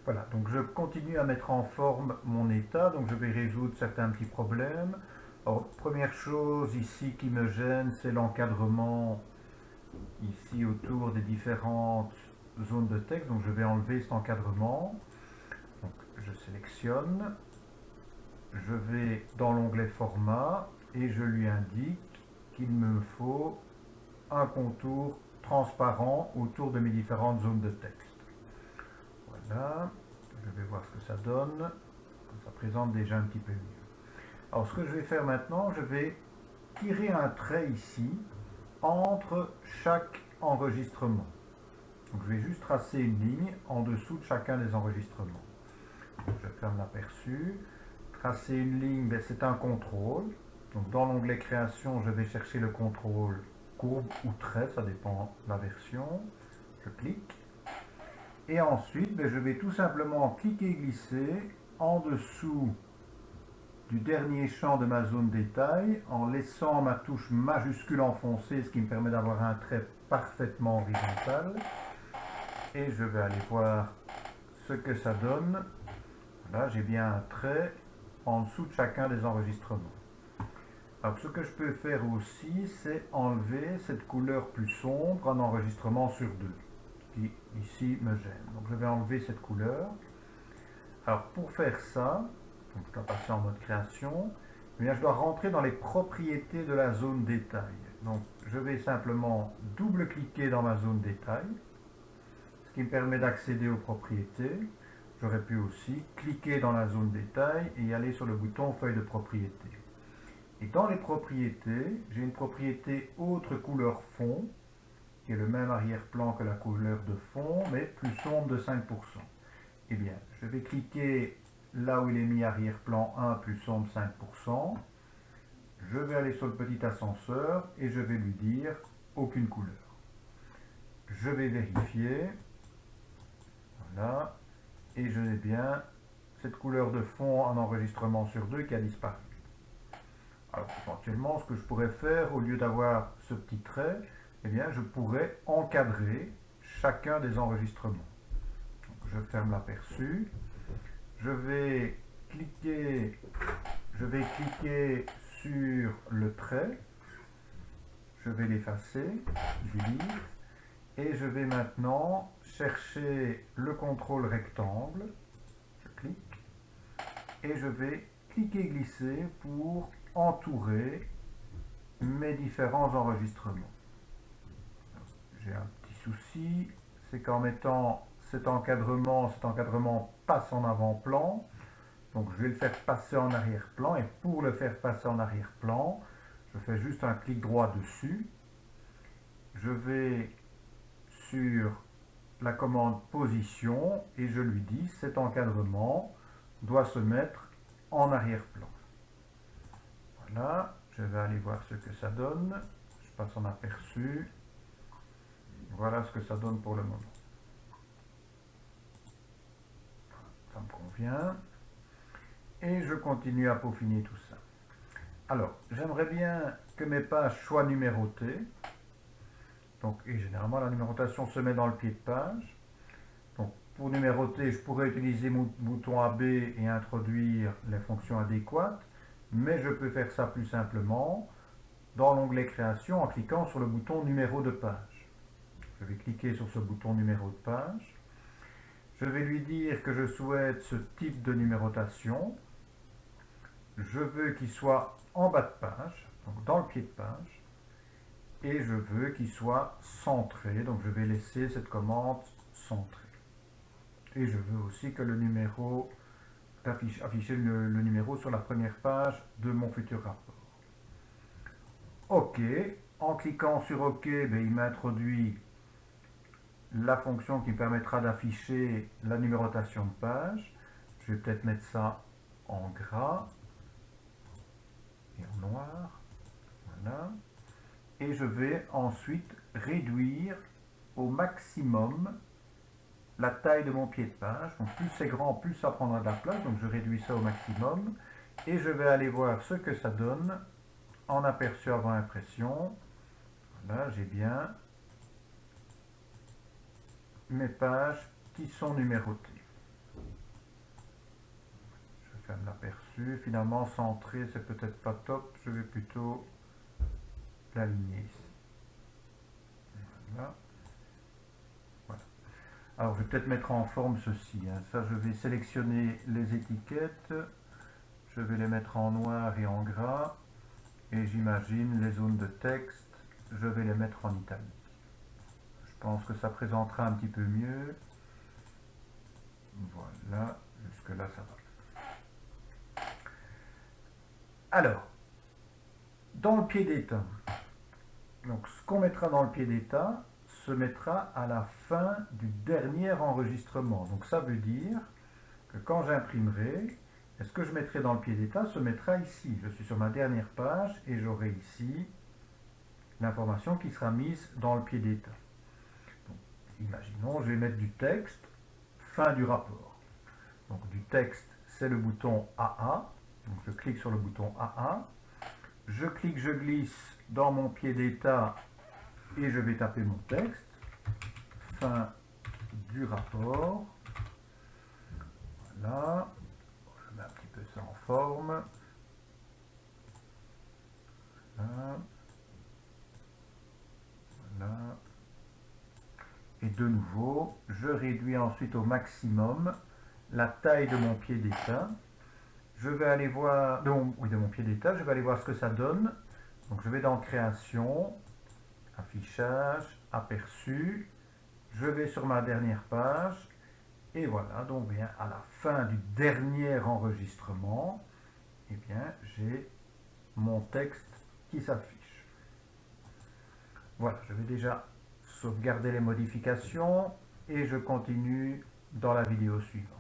Voilà, donc je continue à mettre en forme mon état, donc je vais résoudre certains petits problèmes. Alors, première chose ici qui me gêne, c'est l'encadrement ici autour des différentes zones de texte, donc je vais enlever cet encadrement. Donc je sélectionne, je vais dans l'onglet format et je lui indique qu'il me faut un contour transparent autour de mes différentes zones de texte. Voilà, je vais voir ce que ça donne. Ça présente déjà un petit peu mieux. Alors ce que je vais faire maintenant, je vais tirer un trait ici entre chaque enregistrement. Donc je vais juste tracer une ligne en dessous de chacun des enregistrements. Donc, je ferme l'aperçu. Tracer une ligne, ben, c'est un contrôle. Donc dans l'onglet création, je vais chercher le contrôle courbe ou trait, ça dépend de la version. Je clique. Et ensuite, ben, je vais tout simplement cliquer et glisser en dessous du dernier champ de ma zone détail en laissant ma touche majuscule enfoncée, ce qui me permet d'avoir un trait parfaitement horizontal. Et je vais aller voir ce que ça donne. Là, j'ai bien un trait en dessous de chacun des enregistrements. Alors, ce que je peux faire aussi, c'est enlever cette couleur plus sombre en enregistrement sur deux, qui ici me gêne. Donc, je vais enlever cette couleur. Alors, pour faire ça, donc je dois passer en mode création, eh bien, je dois rentrer dans les propriétés de la zone détail. Donc, je vais simplement double-cliquer dans ma zone détail, ce qui me permet d'accéder aux propriétés. J'aurais pu aussi cliquer dans la zone détail et aller sur le bouton feuille de propriété. Et dans les propriétés, j'ai une propriété autre couleur fond, qui est le même arrière-plan que la couleur de fond, mais plus sombre de 5%. Eh bien, je vais cliquer là où il est mis arrière-plan 1 plus sombre 5%. Je vais aller sur le petit ascenseur et je vais lui dire aucune couleur. Je vais vérifier. Voilà. Et je n'ai bien cette couleur de fond en enregistrement sur deux qui a disparu. Alors éventuellement, ce que je pourrais faire, au lieu d'avoir ce petit trait, eh bien, je pourrais encadrer chacun des enregistrements. Donc, je ferme l'aperçu. Je vais cliquer sur le trait. Je vais l'effacer du livre. Et je vais maintenant chercher le contrôle rectangle. Je clique. Et je vais cliquer et glisser pour entourer mes différents enregistrements. J'ai un petit souci, c'est qu'en mettant cet encadrement passe en avant-plan. Donc je vais le faire passer en arrière-plan. Et pour le faire passer en arrière-plan, je fais juste un clic droit dessus. Je vais sur la commande position et je lui dis cet encadrement doit se mettre en arrière-plan. Voilà, je vais aller voir ce que ça donne. Je passe en aperçu. Voilà ce que ça donne pour le moment. Ça me convient. Et je continue à peaufiner tout ça. Alors, j'aimerais bien que mes pages soient numérotées. Donc, et généralement, la numérotation se met dans le pied de page. Donc, pour numéroter, je pourrais utiliser mon bouton AB et introduire les fonctions adéquates. Mais je peux faire ça plus simplement dans l'onglet création en cliquant sur le bouton numéro de page. Je vais cliquer sur ce bouton numéro de page. Je vais lui dire que je souhaite ce type de numérotation. Je veux qu'il soit en bas de page, donc dans le pied de page. Et je veux qu'il soit centré, donc je vais laisser cette commande centrée. Et je veux aussi que le numéro afficher le numéro sur la première page de mon futur rapport. OK. En cliquant sur OK, ben, il m'introduit la fonction qui me permettra d'afficher la numérotation de page. Je vais peut-être mettre ça en gras et en noir. Voilà. Et je vais ensuite réduire au maximum la taille de mon pied de page. Donc plus c'est grand, plus ça prendra de la place. Donc je réduis ça au maximum. Et je vais aller voir ce que ça donne en aperçu avant impression. Voilà, j'ai bien mes pages qui sont numérotées. ferme l'aperçu. Finalement, centrer, c'est peut-être pas top. Je vais plutôt l'aligner ici. Voilà. Voilà. Alors, je vais peut-être mettre en forme ceci. Hein. Ça, je vais sélectionner les étiquettes. Je vais les mettre en noir et en gras. Et j'imagine les zones de texte, je vais les mettre en italique. Je pense que ça présentera un petit peu mieux. Voilà, jusque-là, ça va. Alors, dans le pied d'état, donc ce qu'on mettra dans le pied d'état se mettra à la fin du dernier enregistrement. Donc ça veut dire que quand j'imprimerai, ce que je mettrai dans le pied d'état se mettra ici. Je suis sur ma dernière page et j'aurai ici l'information qui sera mise dans le pied d'état. Imaginons, je vais mettre du texte, fin du rapport. Donc du texte, c'est le bouton AA. Donc je clique sur le bouton AA. Je clique, je glisse dans mon pied d'état et je vais taper mon texte. Fin du rapport. Voilà. Je mets un petit peu ça en forme. Voilà. Voilà. Et de nouveau, je réduis ensuite au maximum la taille de mon pied d'état. Je vais aller voir, de mon pied d'état, je vais aller voir ce que ça donne. Donc je vais dans Création, Affichage, Aperçu. Je vais sur ma dernière page. Et voilà, donc bien à la fin du dernier enregistrement, eh bien j'ai mon texte qui s'affiche. Voilà, je vais déjà sauvegarder les modifications et je continue dans la vidéo suivante.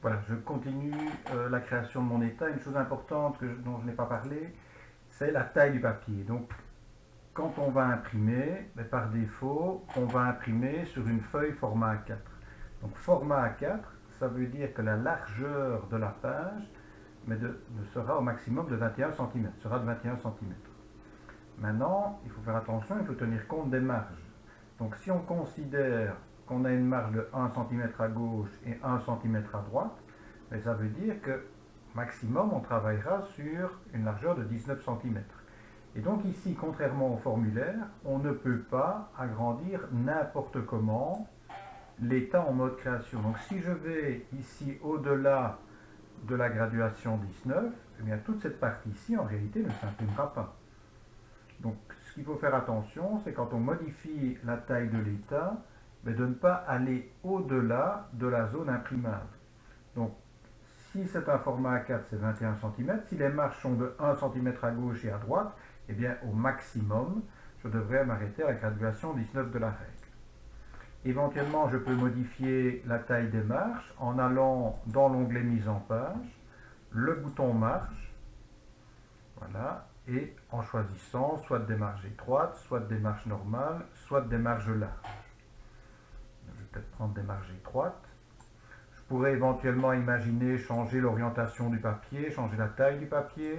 Voilà, je continue la création de mon état. Une chose importante dont je n'ai pas parlé, c'est la taille du papier. Donc, quand on va imprimer, par défaut, on va imprimer sur une feuille format A4. Donc, format A4, ça veut dire que la largeur de la page sera au maximum de 21 cm, sera de 21 cm. Maintenant, il faut faire attention, il faut tenir compte des marges. Donc, si on considère qu'on a une marge de 1 cm à gauche et 1 cm à droite, mais ça veut dire que maximum on travaillera sur une largeur de 19 cm. Et donc ici, contrairement au formulaire, on ne peut pas agrandir n'importe comment l'état en mode création. Donc si je vais ici au-delà de la graduation 19, eh bien toute cette partie-ci en réalité ne s'imprimera pas. Donc ce qu'il faut faire attention, c'est quand on modifie la taille de l'état, mais de ne pas aller au-delà de la zone imprimable. Donc, si c'est un format A4, c'est 21 cm. Si les marges sont de 1 cm à gauche et à droite, eh bien, au maximum, je devrais m'arrêter à la graduation 19 de la règle. Éventuellement, je peux modifier la taille des marges en allant dans l'onglet Mise en page, le bouton Marge, voilà, et en choisissant soit des marges étroites, soit des marges normales, soit des marges larges. Je vais peut-être prendre des marges étroites. Je pourrais éventuellement imaginer changer l'orientation du papier, changer la taille du papier.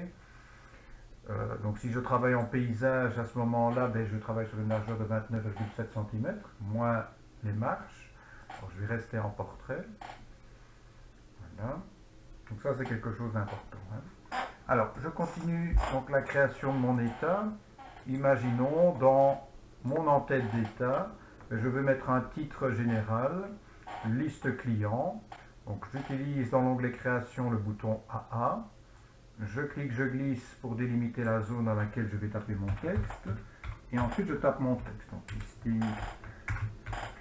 Donc si je travaille en paysage, à ce moment-là, je travaille sur une largeur de 29,7 cm, moins les marges. Alors, je vais rester en portrait. Voilà. Donc ça, c'est quelque chose d'important. Hein. Alors, je continue donc la création de mon état. Imaginons dans mon en-tête d'état, je vais mettre un titre général, liste client. Donc j'utilise dans l'onglet création le bouton AA. Je clique, je glisse pour délimiter la zone dans laquelle je vais taper mon texte. Et ensuite je tape mon texte. Donc listing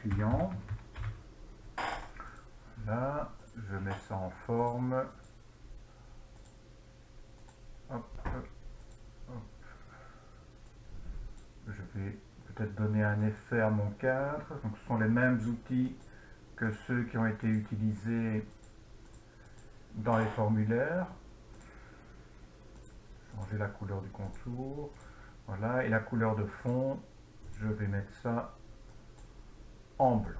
client. Là, je mets ça en forme. Hop, hop, hop. Je vais peut-être donner un effet à mon cadre. Donc ce sont les mêmes outils que ceux qui ont été utilisés dans les formulaires. Changer la couleur du contour. Voilà, et la couleur de fond, je vais mettre ça en blanc.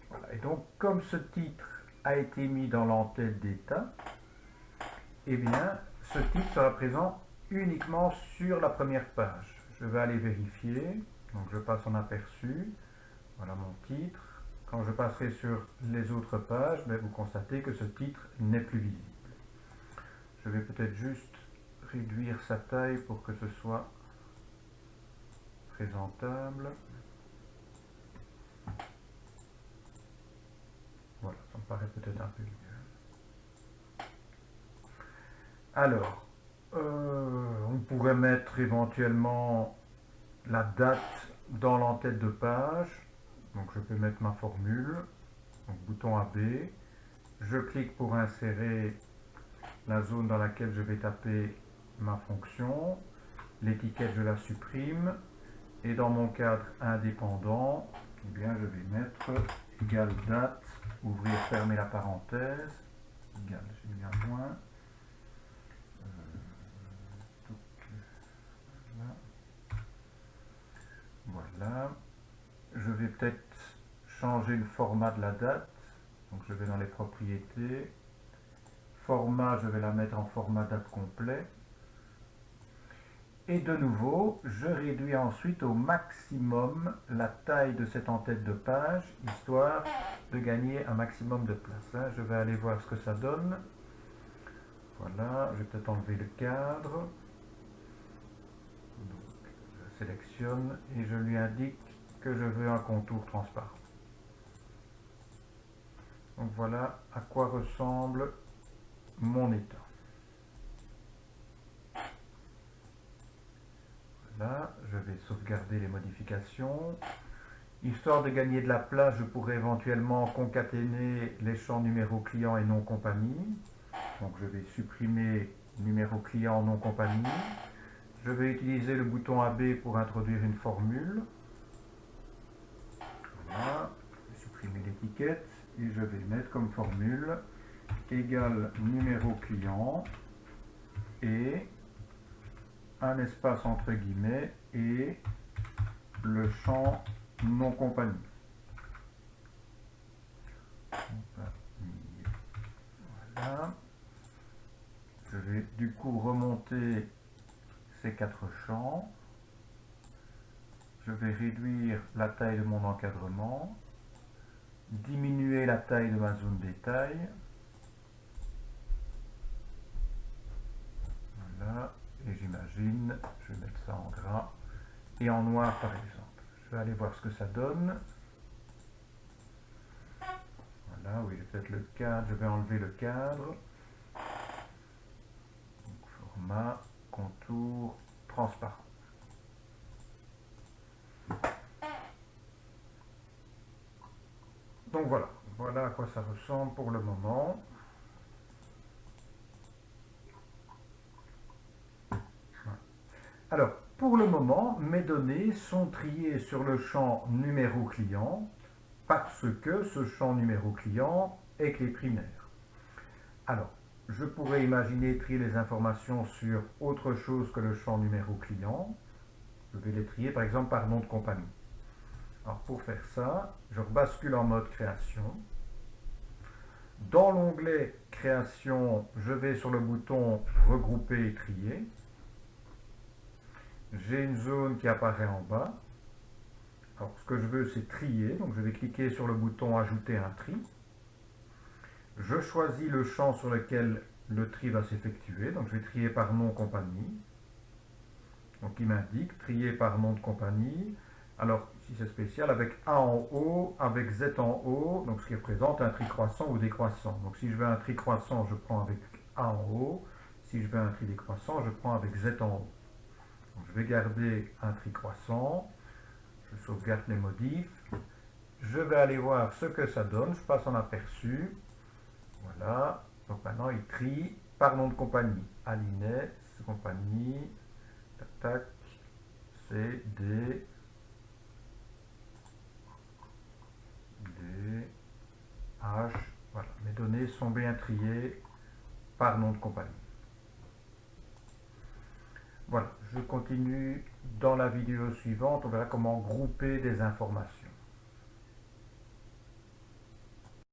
Voilà, et donc comme ce titre a été mis dans l'entête d'état, eh bien ce titre sera présent uniquement sur la première page. Je vais aller vérifier, donc je passe en aperçu. Voilà mon titre. quand je passerai sur les autres pages, vous constatez que ce titre n'est plus visible. Je vais peut-être juste réduire sa taille pour que ce soit présentable. Voilà, ça me paraît peut-être un peu mieux. Alors, on pourrait mettre éventuellement la date dans l'entête de page. Donc je peux mettre ma formule, donc bouton AB. Je clique pour insérer la zone dans laquelle je vais taper ma fonction. L'étiquette, je la supprime. Et dans mon cadre indépendant, eh bien, je vais mettre égale date, ouvrir, fermer la parenthèse, égale, j'ai mis un moins. Voilà. Je vais peut-être changer le format de la date. Donc je vais dans les propriétés. Format, je vais la mettre en format date complet. Et de nouveau, je réduis ensuite au maximum la taille de cette en-tête de page, histoire de gagner un maximum de place. Je vais aller voir ce que ça donne. Voilà, je vais peut-être enlever le cadre. Donc, je sélectionne et je lui indique que je veux un contour transparent. Donc voilà à quoi ressemble mon état. Là, je vais sauvegarder les modifications. Histoire de gagner de la place, je pourrais éventuellement concaténer les champs numéro client et nom compagnie. Donc je vais supprimer numéro client, nom compagnie. Je vais utiliser le bouton AB pour introduire une formule. Voilà, je vais supprimer l'étiquette et je vais mettre comme formule égale numéro client et un espace entre guillemets et le champ non compagnie. Voilà. Je vais du coup remonter ces 4 champs. Je vais réduire la taille de mon encadrement, diminuer la taille de ma zone détail. Voilà. Et j'imagine, je vais mettre ça en gras et en noir par exemple. Je vais aller voir ce que ça donne. Voilà, oui, j'ai peut-être le cadre, je vais enlever le cadre. Donc, format, contour, transparent. Donc voilà à quoi ça ressemble pour le moment. Alors, pour le moment, mes données sont triées sur le champ numéro client parce que ce champ numéro client est clé primaire. Alors, je pourrais imaginer trier les informations sur autre chose que le champ numéro client. Je vais les trier par exemple par nom de compagnie. Alors pour faire ça, je rebascule en mode création. Dans l'onglet création, je vais sur le bouton regrouper et trier. J'ai une zone qui apparaît en bas. Alors ce que je veux, c'est trier. Donc je vais cliquer sur le bouton ajouter un tri. Je choisis le champ sur lequel le tri va s'effectuer. Donc je vais trier par nom compagnie. Donc il m'indique trier par nom de compagnie. Alors ici c'est spécial avec A en haut, avec Z en haut, donc ce qui représente un tri croissant ou décroissant. Donc si je veux un tri croissant, je prends avec A en haut. Si je veux un tri décroissant, je prends avec Z en haut. Donc, je vais garder un tri croissant. Je sauvegarde les modifs. Je vais aller voir ce que ça donne. Je passe en aperçu. Voilà. Donc maintenant, il trie par nom de compagnie. Alinet, compagnie, tac, tac, C, D, D, H. Voilà. Mes données sont bien triées par nom de compagnie. Voilà, je continue dans la vidéo suivante, on verra comment grouper des informations.